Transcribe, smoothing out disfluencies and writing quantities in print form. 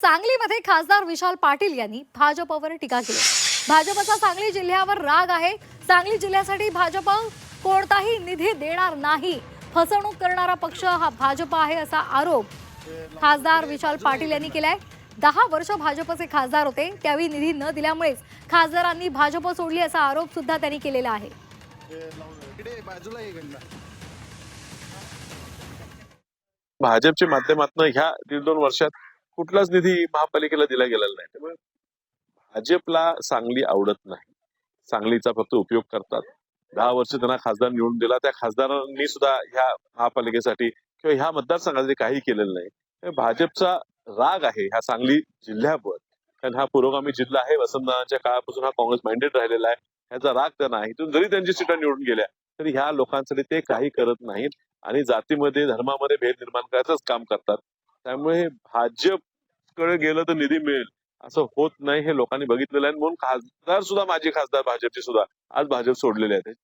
सांगलीमध्ये खासदार विशाल पाटील यांनी भाजपवर टीका केली। भाजपचा सांगली जिल्ह्यावर राग आहे। सांगली जिल्ह्यासाठी भाजप कोणताही निधी देणार नाही। फसवणूक करणारा पक्ष हा भाजप आहे असा आरोप खासदार विशाल पाटील यांनी केलाय। 10 वर्ष भाजपचे खासदार होते, त्यावेळी निधी न दिल्यामुळेच खासदारांनी भाजप सोडली असा आरोप सुद्धा त्यांनी केलेला आहे। भाजपच्या माध्यमातून ह्या 1.5-2 वर्षात कुठलाच निधी महापालिकेला दिला गेलेला नाही। त्यामुळे भाजपला सांगली आवडत नाही, सांगलीचा फक्त उपयोग करतात। 10 वर्ष त्यांना खासदार निवडून दिला, त्या खासदारांनी सुद्धा ह्या महापालिकेसाठी किंवा ह्या मतदारसंघासाठी काही केलेलं नाही। भाजपचा राग आहे ह्या सांगली जिल्ह्यावर, कारण हा पुरोगामी जिल्हा आहे। वसंतदादांच्या काळापासून हा काँग्रेस माइंडेड राहिलेला आहे, ह्याचा राग त्यांना आहे। इथून जरी त्यांची सीटा निवडून गेल्या तरी ह्या लोकांसाठी ते काही करत नाहीत आणि जातीमध्ये धर्मामध्ये भेद निर्माण करायचंच काम करतात। त्यामुळे भाजपकडे गेलं तर निधी मिळेल असं होत नाही, हे लोकांनी बघितलेलं आहे। म्हणून खासदार सुद्धा, माझे खासदार भाजपचे सुद्धा आज भाजप सोडलेले आहेत।